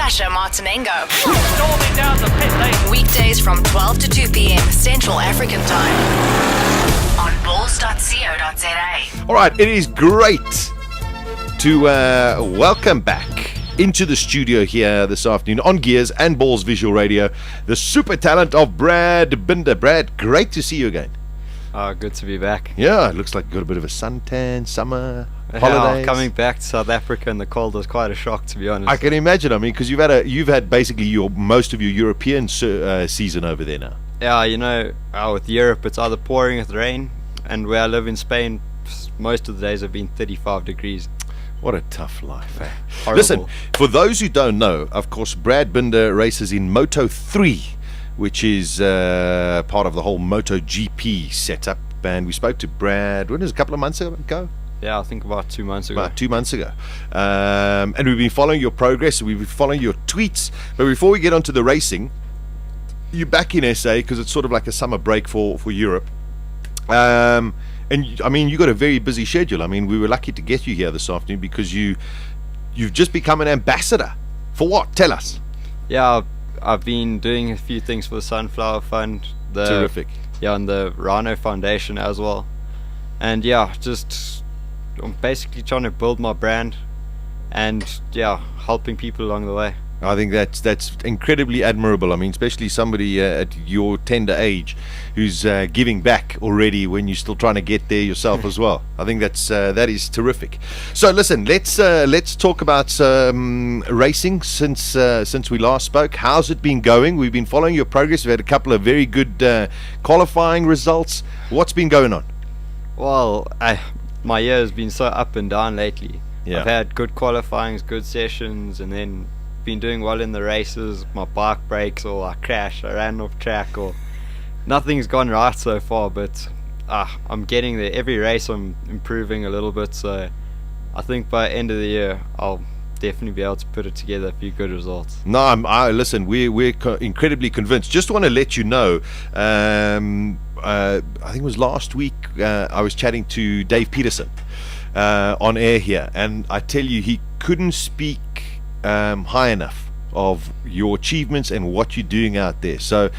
Sasha Martinengo. Storming down the pit lane. Weekdays from 12 to 2 p.m. Central African Time on balls.co.za. All right, it is great to welcome back into the studio here this afternoon on Gearz and Balls Visual Radio, the super talent of Brad Binder. Brad, great to see you again. Good to be back. Yeah, it looks like you got a bit of a suntan, summer, holidays. Coming back to South Africa in the cold was quite a shock, to be honest. I can imagine. I mean, because you've had basically most of your European season over there now. Yeah, you know, with Europe, it's either pouring with rain, and where I live in Spain, most of the days have been 35 degrees. What a tough life, eh? Horrible. Listen, for those who don't know, of course, Brad Binder races in Moto 3, which is part of the whole MotoGP setup. And we spoke to Brad, when was it, a couple of months ago? Yeah, I think about 2 months ago. About 2 months ago. And we've been following your progress, we've been following your tweets. But before we get onto the racing, you're back in SA because it's sort of like a summer break for Europe. And I mean, you got a very busy schedule. I mean, we were lucky to get you here this afternoon because you've just become an ambassador. For what? Tell us. Yeah, I've been doing a few things for the Sunflower Fund. Terrific. Yeah, and the Rhino Foundation as well. And yeah, I'm basically trying to build my brand and yeah, helping people along the way. I think that's incredibly admirable. I mean, especially somebody at your tender age who's giving back already when you're still trying to get there yourself as well. I think that is terrific. So listen, let's talk about racing since we last spoke. How's it been going? We've been following your progress. We've had a couple of very good qualifying results. What's been going on? Well, my year has been so up and down lately. Yeah. I've had good qualifyings, good sessions, and then been doing well in the races. My bike breaks, or I crash, I ran off track, or nothing's gone right so far, but I'm getting there. Every race I'm improving a little bit, so I think by the end of the year I'll definitely be able to put it together a few good results. No, listen, we're incredibly convinced. Just want to let you know, I think it was last week, I was chatting to Dave Peterson on air here, and I tell you, he couldn't speak high enough of your achievements and what you're doing out there. So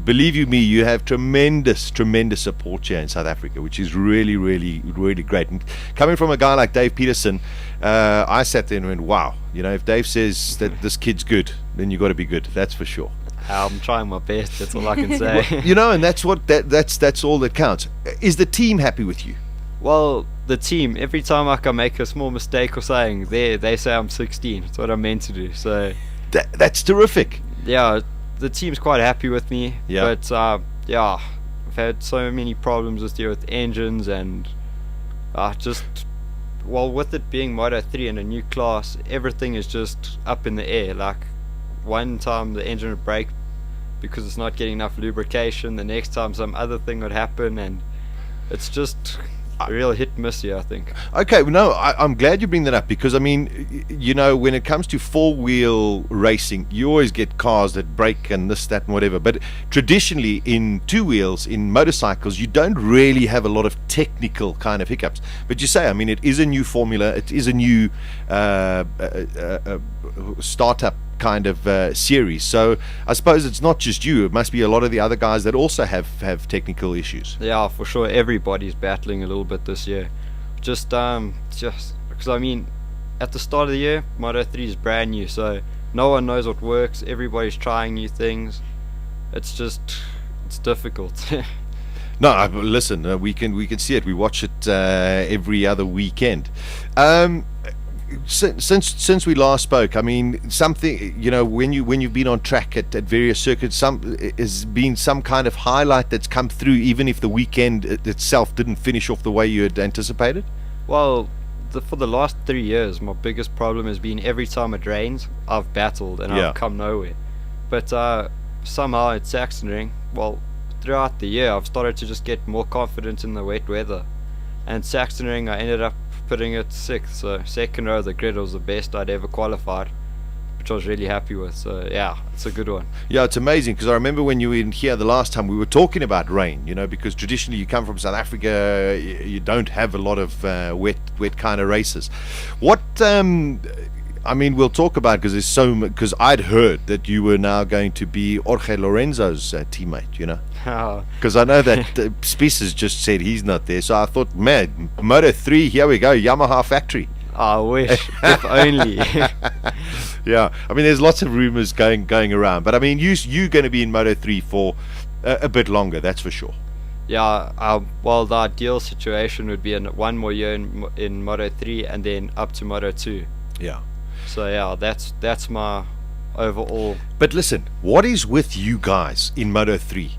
believe you me, you have tremendous support here in South Africa, which is really great. And coming from a guy like Dave Peterson, I sat there and went, wow, you know, if Dave says that this kid's good, then you got to be good, that's for sure. I'm trying my best, that's all I can say. You know, and that's all that counts. Is the team happy with you? Well, the team, every time I can make a small mistake or something, they say I'm 16. It's what I'm meant to do. So that's terrific. Yeah, the team's quite happy with me. Yeah. But yeah, I've had so many problems this year with engines and with it being Moto 3 and a new class, everything is just up in the air. Like one time the engine would break because it's not getting enough lubrication. The next time some other thing would happen, and it's just a real hit and miss here, I think. Okay, no, I'm glad you bring that up because, I mean, you know, when it comes to four-wheel racing, you always get cars that break and this, that, and whatever. But traditionally, in two wheels, in motorcycles, you don't really have a lot of technical kind of hiccups. But you say, I mean, it is a new formula, it is a new startup kind of series. So I suppose it's not just you, it must be a lot of the other guys that also have technical issues. Yeah, for sure, everybody's battling a little bit this year. Just because, I mean, at the start of the year, Moto 3 is brand new, so no one knows what works, everybody's trying new things. It's difficult. No, listen, we can see it, we watch it every other weekend. Since we last spoke, I mean, something, you know, when you've been on track at various circuits, has been some kind of highlight that's come through, even if the weekend itself didn't finish off the way you had anticipated? Well, for the last 3 years, my biggest problem has been every time it rains, I've battled and I've come nowhere. But somehow at Sachsenring, well, throughout the year, I've started to just get more confident in the wet weather. And Sachsenring, I ended up putting it 6th, so second row of the grid was the best I'd ever qualified, which I was really happy with. So yeah, it's a good one. Yeah, it's amazing because I remember when you were in here the last time, we were talking about rain, you know, because traditionally you come from South Africa, you don't have a lot of wet kind of races. What I mean, we'll talk about because there's so because I'd heard that you were now going to be Jorge Lorenzo's teammate. You know, because I know that Spies has just said he's not there. So I thought, man, Moto3, here we go, Yamaha factory. I wish, if only. Yeah, I mean, there's lots of rumors going around, but I mean, you're going to be in Moto3 for a bit longer, that's for sure. Yeah, well, the ideal situation would be one more year in Moto3 and then up to Moto2. Yeah. So yeah, that's my overall. But listen, what is with you guys in Moto3?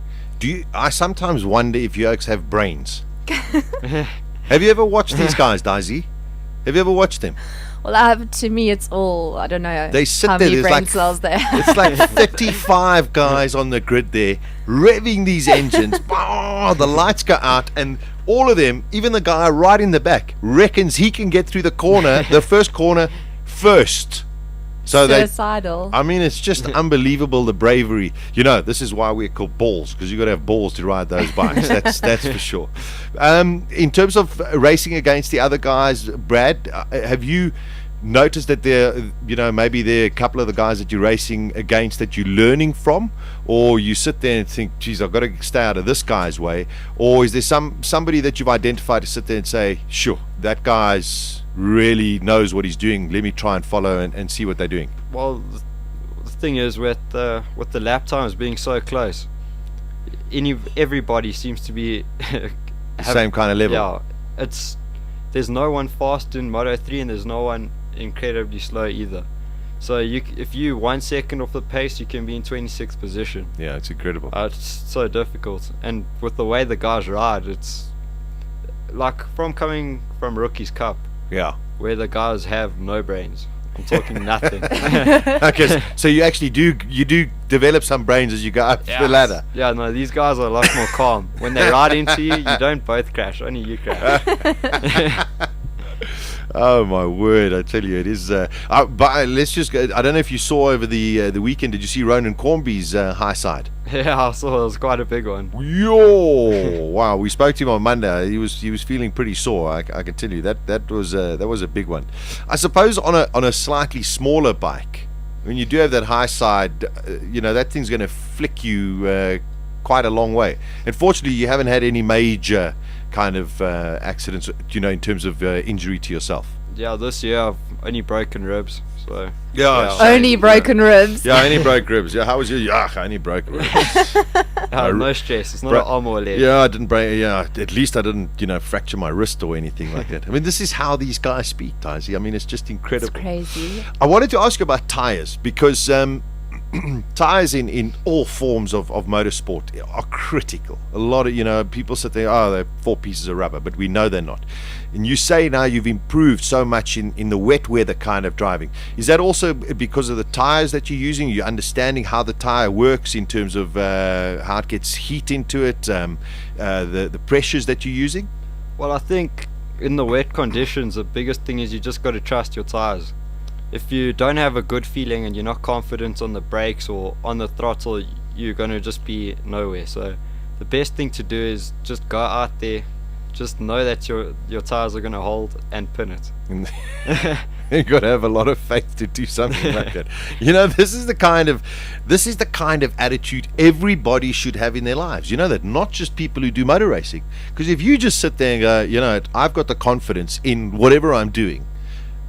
I sometimes wonder if you folks have brains. Have you ever watched these guys, Daisy? Have you ever watched them? Well, to me, it's all, I don't know they sit how there, many brain like, cells there. It's like 35 guys on the grid there, revving these engines. Oh, the lights go out, and all of them, even the guy right in the back, reckons he can get through the first corner first. So suicidal. I mean, it's just unbelievable, the bravery. You know, this is why we're called balls, because you've got to have balls to ride those bikes. That's for sure. In terms of racing against the other guys, Brad, have you noticed that maybe there are a couple of the guys that you're racing against that you're learning from, or you sit there and think, geez, I've got to stay out of this guy's way, or is there somebody that you've identified to sit there and say, sure, that guy's really knows what he's doing, let me try and follow and see what they're doing? Well, the thing is, with the lap times being so close, everybody seems to be same kind of level. Yeah, there's no one fast in Moto3 and there's no one incredibly slow either. So if you 1 second off the pace, you can be in 26th position. Yeah, it's incredible. It's so difficult, and with the way the guys ride, it's like coming from Rookies Cup. Yeah, where the guys have no brains. I'm talking nothing. Okay, so you actually do develop some brains as you go up the ladder. Yeah, no, these guys are a lot more calm. When they ride into you, you don't both crash, only you crash. Oh my word! I tell you, it is. But let's just go. I don't know if you saw over the weekend. Did you see Ronan Cornby's high side? Yeah, I saw. It was quite a big one. Yo! Wow, we spoke to him on Monday. He was feeling pretty sore. I can tell you that was a big one. I suppose on a slightly smaller bike, when you do have that high side, that thing's going to flick you quite a long way. Unfortunately, you haven't had any major kind of accidents, in terms of injury to yourself. Yeah, this year I've only broken ribs, so only broken ribs. Yeah, only broke ribs. Yeah, how was your? Yeah, I only broke ribs. No stress. It's not an arm or a leg. Yeah, I didn't break. Yeah, at least I didn't, fracture my wrist or anything like that. I mean, this is how these guys speak, Daisy. I mean, it's just incredible. It's crazy. I wanted to ask you about tires because tires in all forms of motorsport are critical. A lot of people sit there, they're 4 pieces of rubber, but we know they're not. And you say now you've improved so much in the wet weather kind of driving. Is that also because of the tires that you're using? You're understanding how the tire works in terms of how it gets heat into it, the pressures that you're using? Well, I think in the wet conditions, the biggest thing is you just got to trust your tires. If you don't have a good feeling and you're not confident on the brakes or on the throttle, you're going to just be nowhere. So the best thing to do is just go out there, just know that your tires are going to hold, and pin it. You've got to have a lot of faith to do something like that. This is the kind of attitude everybody should have in their lives. You know that, not just people who do motor racing. Because if you just sit there and go, I've got the confidence in whatever I'm doing,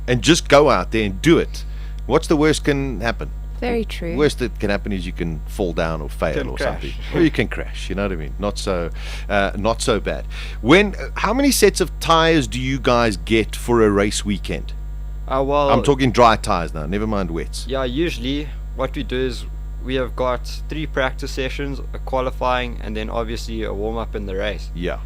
and just go out there and do it, what's the worst can happen? Very true. Worst that can happen is you can fall down or fail or something, or you can crash. You know what I mean? Not so bad. How many sets of tires do you guys get for a race weekend? Well, I'm talking dry tires now. Never mind wets. Yeah, usually what we do is we have got 3 practice sessions, a qualifying, and then obviously a warm up in the race. Yeah.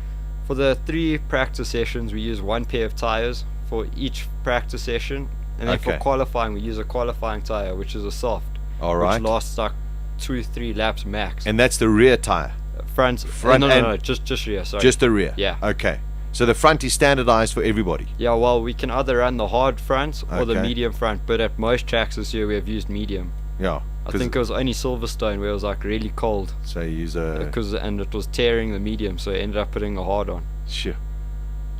For the 3 practice sessions, we use 1 pair of tires for each practice session, and then for qualifying we use a qualifying tire, which is a soft, which lasts like 2-3 laps max. And that's the rear tire? Front no, just rear, sorry. Just the rear? Yeah. Okay, so the front is standardized for everybody? Yeah, well, we can either run the hard front or the medium front, but at most tracks this year we have used medium. Yeah, I think it was only Silverstone where it was like really cold, so you use and it was tearing the medium, so I ended up putting the hard on. Sure.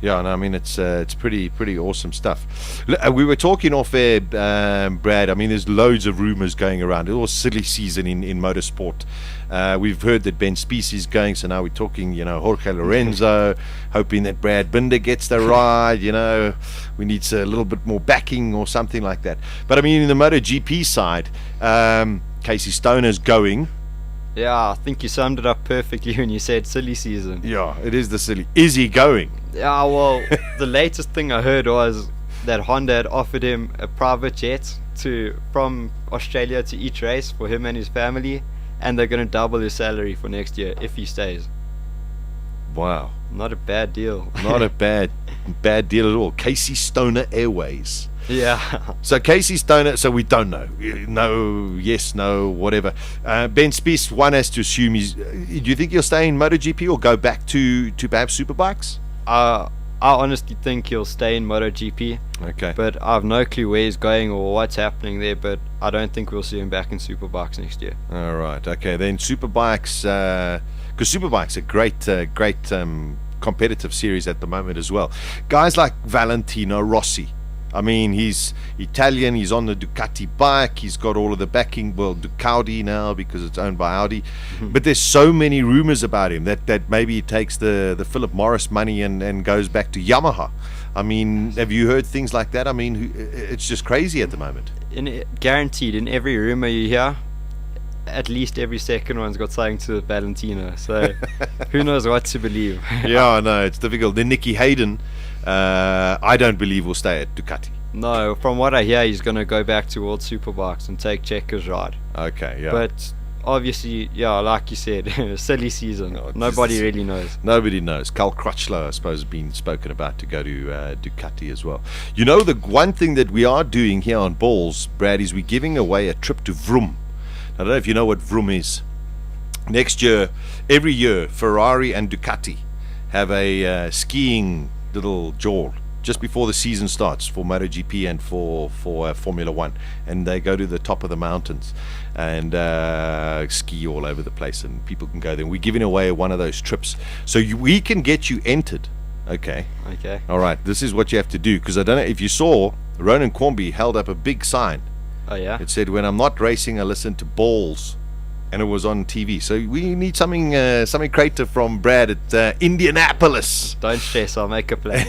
Yeah, no, I mean it's pretty awesome stuff. We were talking off air, Brad. I mean, there's loads of rumors going around. It was silly season in motorsport. We've heard that Ben Spies is going, so now we're talking, Jorge Lorenzo, hoping that Brad Binder gets the ride. We need a little bit more backing or something like that. But I mean, in the MotoGP side, Casey Stoner's going. Yeah, I think you summed it up perfectly when you said silly season. Yeah, it is the silly. Is he going? Yeah, well, the latest thing I heard was that Honda had offered him a private jet from Australia to each race for him and his family, and they're going to double his salary for next year if he stays. Wow. Not a bad deal. Not a bad deal at all. Casey Stoner Airways. Yeah. So Casey Stoner, so we don't know. No, yes, no, whatever. Ben Spies, one has to assume do you think he'll stay in MotoGP or go back to perhaps Superbikes? I honestly think he'll stay in MotoGP. Okay. But I have no clue where he's going or what's happening there, but I don't think we'll see him back in Superbikes next year. All right. Okay, then Superbikes, because Superbikes are great competitive series at the moment as well. Guys like Valentino Rossi. I mean, he's Italian, he's on the Ducati bike, he's got all of the backing, well, Ducati now because it's owned by Audi. But there's so many rumors about him that maybe he takes the Philip Morris money and goes back to Yamaha. I mean, have you heard things like that? I mean, it's just crazy at the moment. Guaranteed, in every rumor you hear, at least every second one's got something to Valentino. So who knows what to believe. Yeah, I know, it's difficult. Then Nicky Hayden, I don't believe will stay at Ducati. No, from what I hear, he's going to go back to World Superbikes and take Checo's ride. Okay, yeah. But obviously, yeah, like you said, silly season. Oh, Nobody really knows. Nobody knows. Carl Crutchlow, I suppose, has been spoken about to go to Ducati as well. The one thing that we are doing here on Balls, Brad, is we're giving away a trip to Vroom. I don't know if you know what Vroom is. Next year, every year, Ferrari and Ducati have a skiing little jaw just before the season starts for MotoGP and for Formula One, and they go to the top of the mountains and ski all over the place, and people can go there. We're giving away one of those trips, so we can get you entered. Okay. All right. This is what you have to do, because I don't know if you saw, Ronan Quamby held up a big sign. Oh yeah. It said, "When I'm not racing, I listen to Balls." And it was on TV. So we need something creative from Brad at Indianapolis. Don't stress, I'll make a plan.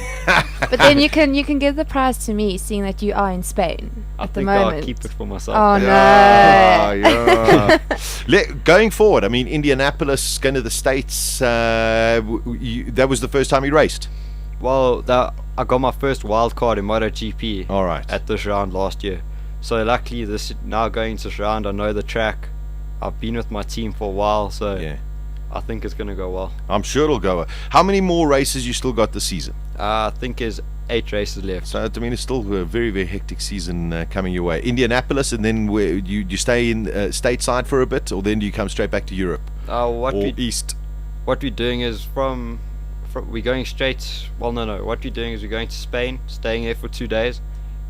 But then you can give the prize to me, seeing that you are in Spain at the moment. I'll keep it for myself. Oh no! Yeah. Going forward, I mean, Indianapolis, going to the States. That was the first time you raced. Well, I got my first wild card in MotoGP. All right. At this round last year. So luckily, now going to this round, I know the track. I've been with my team for a while, so yeah. I think it's going to go well. I'm sure it'll go well. How many more races you still got this season? I think there's 8 races left. So, I mean, it's still a very, very hectic season coming your way. Indianapolis, and then where you stay in stateside for a bit, or then do you come straight back to Europe? East? What we're doing is we're going straight. Well, no. What we're doing is we're going to Spain, staying there for 2 days,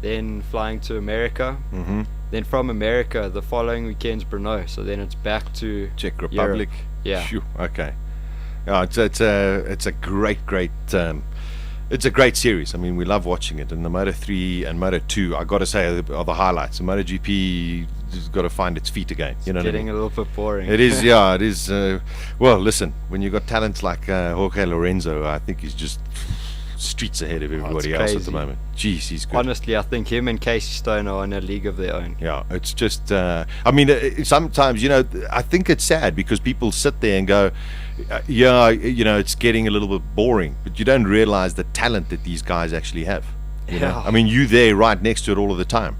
then flying to America. Mm-hmm. Then from America, the following weekend's Brno. So then it's back to Czech Republic. Europe. Yeah. Phew, okay. It's a great it's a great series. I mean, we love watching it. And the Moto 3 and Moto 2, I got to say, are the highlights. The MotoGP has got to find its feet again. You know, getting a little bit boring. It is. Yeah, it is. Well, listen, when you've got talents like Jorge Lorenzo, I think he's just streets ahead of everybody else at the moment. Jeez, he's good. Honestly, I think him and Casey Stoner are in a league of their own. Yeah, it's just I mean, sometimes, I think it's sad because people sit there and go, it's getting a little bit boring, but you don't realize the talent that these guys actually have. You know? I mean, you're there right next to it all of the time.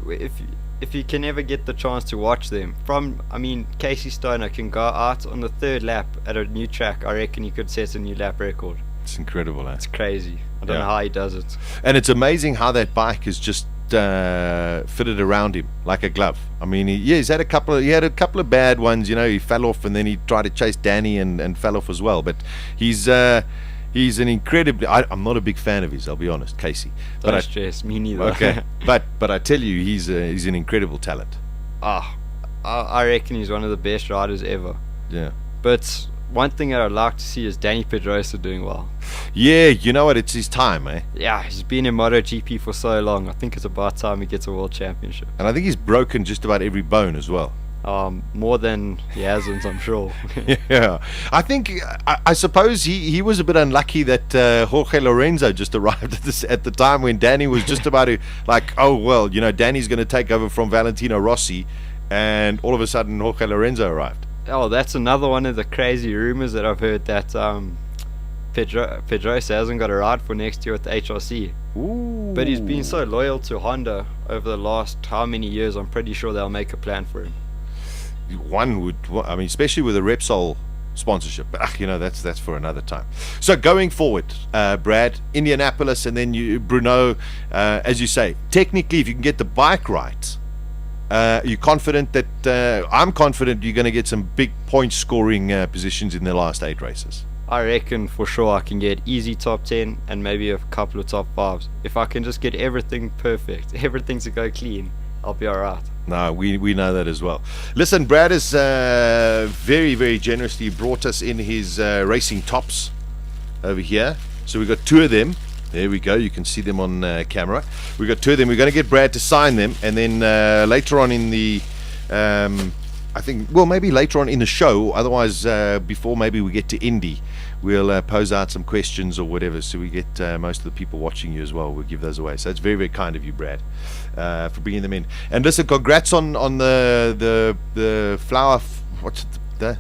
If you can ever get the chance to watch them, Casey Stoner can go out on the 3rd lap at a new track. I reckon he could set a new lap record. It's incredible, It's crazy. I don't know how he does it. And it's amazing how that bike is just fitted around him like a glove. I mean, he had a couple of bad ones. He fell off, and then he tried to chase Danny and fell off as well. But he's an incredibly. I'm not a big fan of his. I'll be honest, Casey. Don't stress, me neither. Okay, but I tell you, he's an incredible talent. I reckon he's one of the best riders ever. Yeah. But one thing that I'd like to see is Danny Pedrosa doing well. Yeah, you know what? It's his time, eh? Yeah, he's been in MotoGP for so long. I think it's about time he gets a world championship. And I think he's broken just about every bone as well. More than he hasn't, I'm sure. Yeah, I think I suppose he was a bit unlucky that Jorge Lorenzo just arrived at the time when Danny was just about to, like, oh well, you know, Danny's going to take over from Valentino Rossi, and all of a sudden Jorge Lorenzo arrived. Oh, that's another one of the crazy rumors that I've heard, that Pedrosa hasn't got a ride for next year at the HRC. Ooh. But he's been so loyal to Honda over the last how many years, I'm pretty sure they'll make a plan for him. One would, I mean, especially with a Repsol sponsorship, but you know, that's for another time. So going forward, Brad, Indianapolis, and then Bruno, as you say, technically if you can get the bike right, you're confident that I'm confident you're going to get some big point scoring positions in the last 8 races. I reckon for sure I can get easy top 10 and maybe a couple of top 5s. If I can just get everything perfect, everything to go clean, I'll be alright. No, we know that as well. Listen, Brad has very, very generously brought us in his racing tops over here. So we've got 2 of them. There we go. You can see them on camera. We've got 2 of them. We're going to get Brad to sign them. And then later on in the, I think, well, maybe later on in the show, otherwise before maybe we get to Indy, we'll pose out some questions or whatever, so we get most of the people watching you as well. We'll give those away. So it's very, very kind of you, Brad, for bringing them in. And listen, congrats on the flower. What's it, the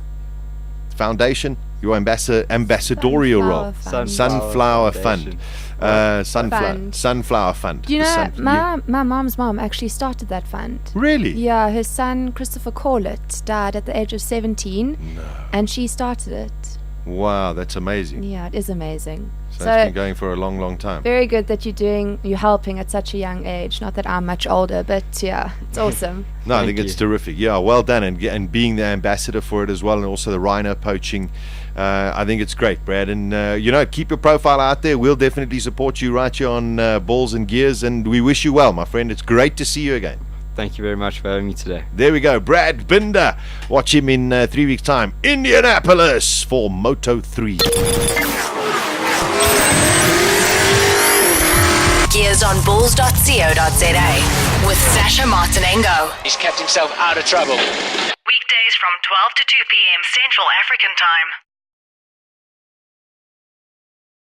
foundation? Your ambassadorial role. Sunflower Fund. Sunflower Fund. You know, my mom's mom actually started that fund. Really? Yeah, her son Christopher Corlett died at the age of 17, and she started it. Wow, that's amazing. Yeah, it is amazing. So it's been going for a long, long time. Very good that you're helping at such a young age. Not that I'm much older, but yeah, it's awesome. No, I think it's terrific. Yeah, well done, and being the ambassador for it as well, and also the rhino poaching. I think it's great, Brad. And you know, keep your profile out there. We'll definitely support you right here on Balls and Gears, and we wish you well, my friend. It's great to see you again. Thank you very much for having me today. There we go, Brad Binder. Watch him in 3 weeks' time, Indianapolis for Moto3. Gearz on balls.co.za with Sasha Martinengo. He's kept himself out of trouble. Weekdays from 12 to 2 p.m. Central African Time.